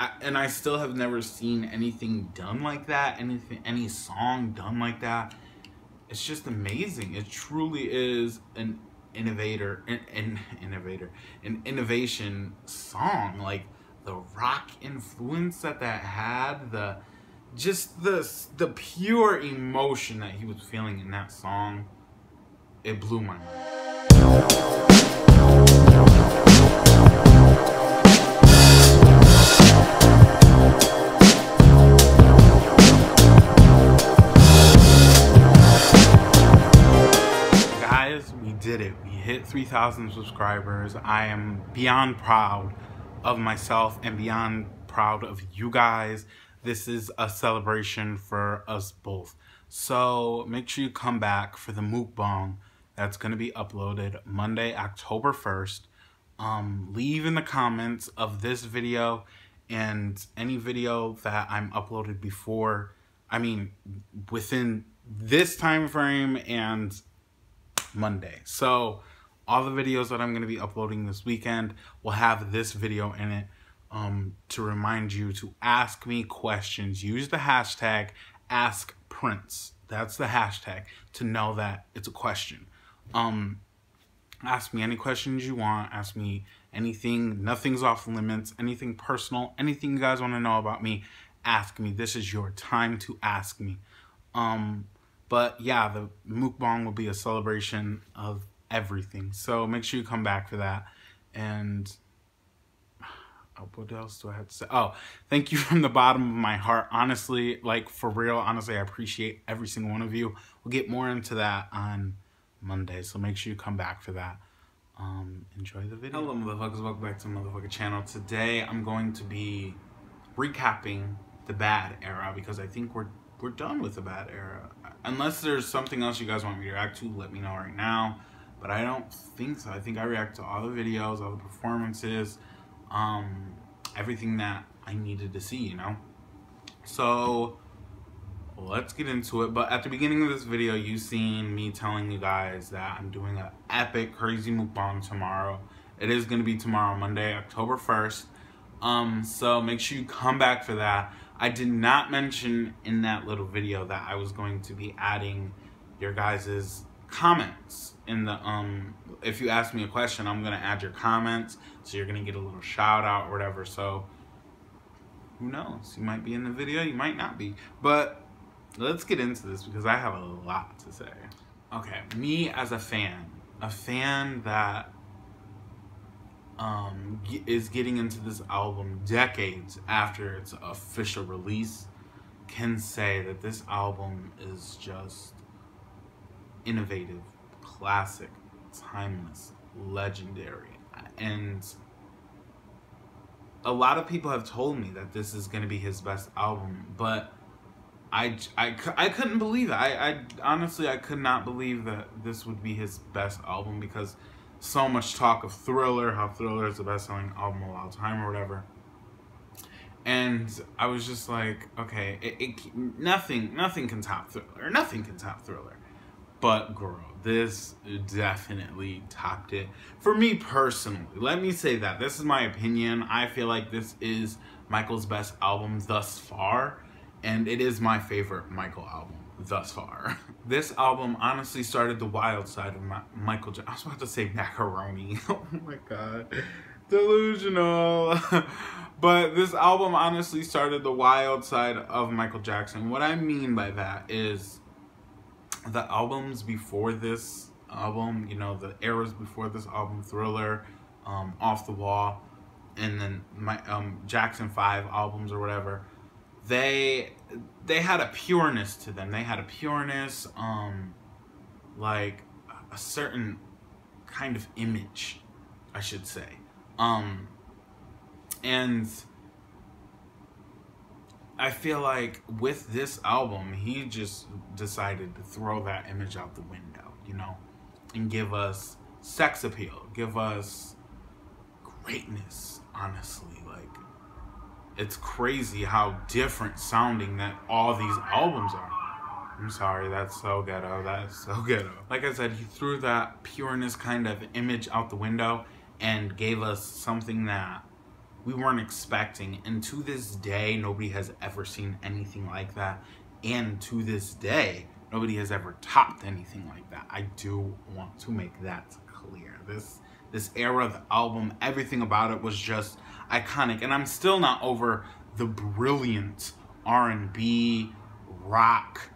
and I still have never seen anything done like that, any song done like that. It's just amazing. It truly is an an innovation song. Like the rock influence that had, just the pure emotion that he was feeling in that song, it blew my mind. Guys, we did it. We hit 3,000 subscribers. I am beyond proud of myself and beyond proud of you guys. This is a celebration for us both. So make sure you come back for the mukbang that's going to be uploaded Monday, October 1st. Leave in the comments of this video and any video that I'm uploaded before. I mean, within this time frame and Monday. So all the videos that I'm going to be uploading this weekend will have this video in it, to remind you to ask me questions. Use the hashtag #AskPrince. That's the hashtag to know that it's a question. Ask me any questions you want. Ask me anything. Nothing's off limits. Anything personal. Anything you guys want to know about me, ask me. This is your time to ask me. But yeah, the mukbang will be a celebration of everything. So make sure you come back for that. And what else do I have to say? Oh, thank you from the bottom of my heart. Honestly, like for real, honestly, I appreciate every single one of you. We'll get more into that on Monday. So make sure you come back for that. Enjoy the video. Hello, motherfuckers. Welcome back to the motherfucking channel. Today, I'm going to be recapping the bad era because I think we're done with the bad era. Unless there's something else you guys want me to react to, let me know right now. But I don't think so. I think I react to all the videos, all the performances, everything that I needed to see, you know? So let's get into it. But at the beginning of this video, you've seen me telling you guys that I'm doing an epic, crazy mukbang tomorrow. It is going to be tomorrow, Monday, October 1st. So make sure you come back for that. I did not mention in that little video that I was going to be adding your guys' comments in the, if you ask me a question, I'm going to add your comments. So you're going to get a little shout out or whatever. So who knows? You might be in the video, you might not be. But let's get into this because I have a lot to say. Okay, me as a fan that is getting into this album decades after its official release, can say that this album is just innovative, classic, timeless, legendary. And a lot of people have told me that this is going to be his best album, but I couldn't believe it. I honestly, I could not believe that this would be his best album because so much talk of Thriller, how Thriller is the best-selling album of all time or whatever. And I was just like, okay, nothing can top Thriller. Nothing can top Thriller. But girl, this definitely topped it. For me personally, let me say that. This is my opinion. I feel like this is Michael's best album thus far. And it is my favorite Michael album thus far. This album honestly started the wild side of Michael Jackson. I was about to say macaroni. Oh my god. Delusional. But this album honestly started the wild side of Michael Jackson. What I mean by that is the albums before this album, you know, the eras before this album, Thriller, Off the Wall, and then my Jackson 5 albums or whatever, they had a pureness to them. They had a pureness, like a certain kind of image, I should say. And I feel like with this album, he just decided to throw that image out the window, you know, and give us sex appeal, give us greatness, honestly. Like, it's crazy how different sounding that all these albums are. I'm sorry, that's so ghetto, that's so ghetto. Like I said, he threw that pureness kind of image out the window and gave us something that we weren't expecting. And to this day, nobody has ever seen anything like that. And to this day, nobody has ever topped anything like that. I do want to make that clear. This era of the album, everything about it was just iconic. And I'm still not over the brilliant R&B, rock,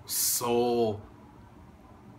soul,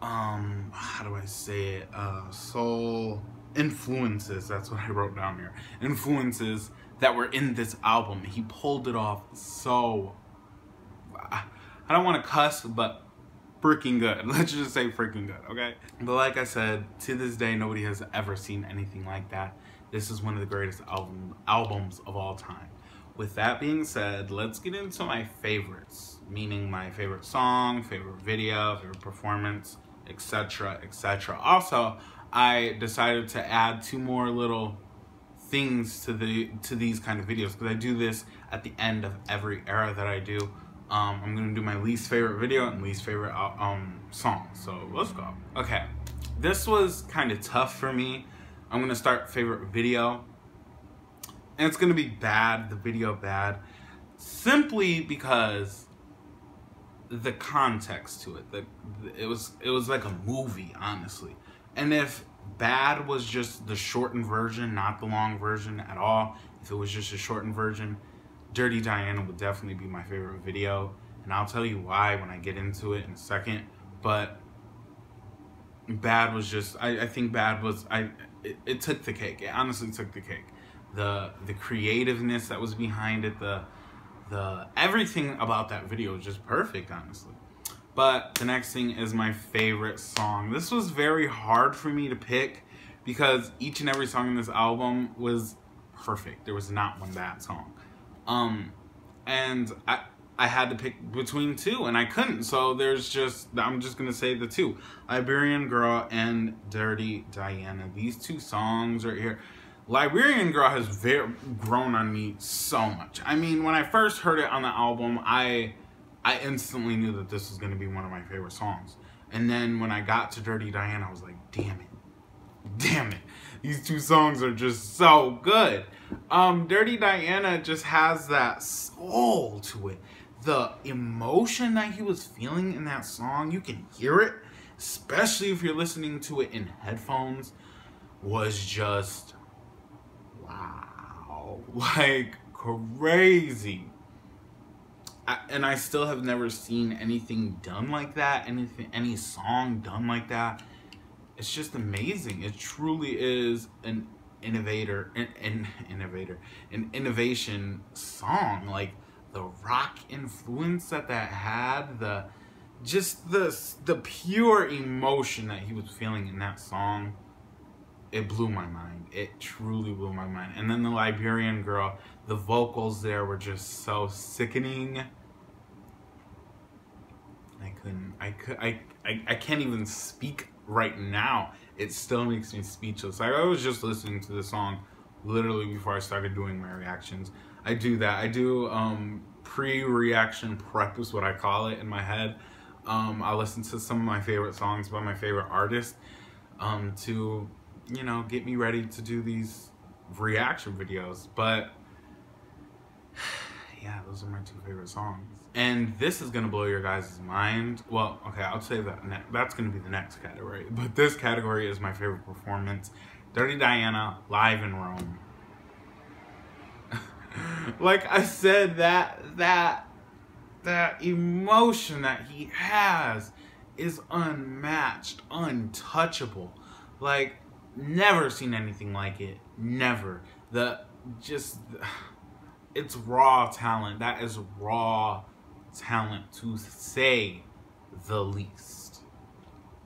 how do I say it? Soul influences. That's what I wrote down here. Influences that were in this album. He pulled it off so, I don't want to cuss, but freaking good. Let's just say freaking good, okay? But like I said, to this day, nobody has ever seen anything like that. This is one of the greatest albums of all time. With that being said, let's get into my favorites, meaning my favorite song, favorite video, favorite performance, etc., etc. Also, I decided to add 2 more little things to these kind of videos, because I do this at the end of every era that I do. I'm gonna do my least favorite video and least favorite song. So let's go. Okay, this was kind of tough for me. I'm gonna start favorite video, and it's gonna be bad. The video bad, simply because the context to it. It was like a movie, honestly. And if bad was just the shortened version, not the long version at all, if it was just a shortened version, Dirty Diana would definitely be my favorite video, and I'll tell you why when I get into it in a second. But bad was just, I think bad was, it took the cake. It honestly took the cake. The creativeness that was behind it, the everything about that video was just perfect, honestly. But the next thing is my favorite song. This was very hard for me to pick because each and every song in this album was perfect. There was not one bad song. And I had to pick between 2, and I couldn't. So I'm just gonna say the 2, Liberian Girl and Dirty Diana. These 2 songs right here. Liberian Girl has grown on me so much. I mean, when I first heard it on the album, I instantly knew that this was gonna be one of my favorite songs. And then when I got to Dirty Diana, I was like, damn it. These 2 songs are just so good. Dirty Diana just has that soul to it. The emotion that he was feeling in that song, you can hear it, especially if you're listening to it in headphones, was just, wow, like crazy. And I still have never seen anything done like that, any song done like that. It's just amazing. It truly is an innovation song. Like the rock influence that had, the pure emotion that he was feeling in that song. It blew my mind. It truly blew my mind. And then the Liberian Girl, the vocals there were just so sickening. I can't even speak right now. It still makes me speechless. I was just listening to the song literally before I started doing my reactions. I do that. I do pre-reaction prep is what I call it in my head. I listen to some of my favorite songs by my favorite artists to, you know, get me ready to do these reaction videos. But yeah, those are my 2 favorite songs. And this is gonna blow your guys' mind. Well, okay, I'll say that that's gonna be the next category. But this category is my favorite performance. Dirty Diana, live in Rome. Like I said, that emotion that he has is unmatched, untouchable. Like, never seen anything like it. Never. It's raw talent. That is raw talent, to say the least.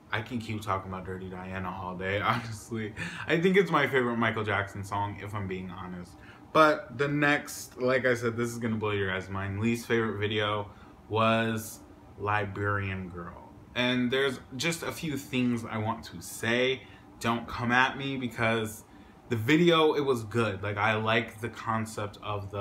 I can keep talking about Dirty Diana all day, honestly. I think it's my favorite Michael Jackson song, if I'm being honest. But the next, like I said, this is gonna blow your guys' mind. Least favorite video was Liberian Girl. And there's just a few things I want to say. Don't come at me, because the video, it was good. Like, I like the concept of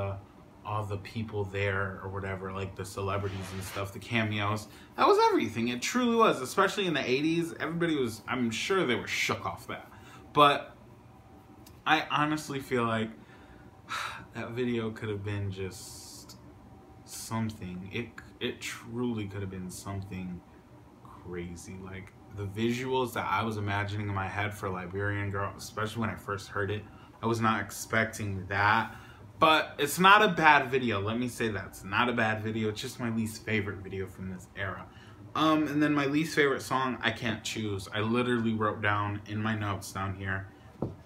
all the people there or whatever, like the celebrities and stuff, the cameos. That was everything. It truly was, especially in the 80s. Everybody was, I'm sure they were shook off that. But I honestly feel like that video could have been just something. It truly could have been something crazy. Like, the visuals that I was imagining in my head for Liberian Girl, especially when I first heard it, I was not expecting that. But it's not a bad video. Let me say that. It's not a bad video. It's just my least favorite video from this era. And then my least favorite song, I can't choose. I literally wrote down in my notes down here,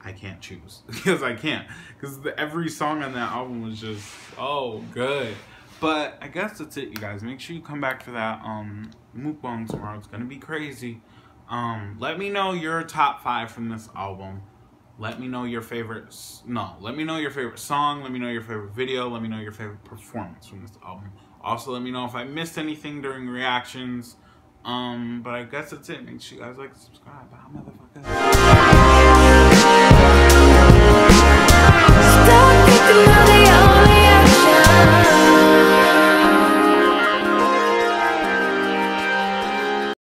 I can't choose. Because I can't. Because every song on that album was just, oh, good. But I guess that's it, you guys. Make sure you come back for that mukbang tomorrow. It's gonna be crazy. Let me know your top 5 from this album. Let me know your favorite. Let me know your favorite song. Let me know your favorite video. Let me know your favorite performance from this album. Also, let me know if I missed anything during reactions. But I guess that's it. Make sure you guys like and subscribe. Bye, motherfuckers.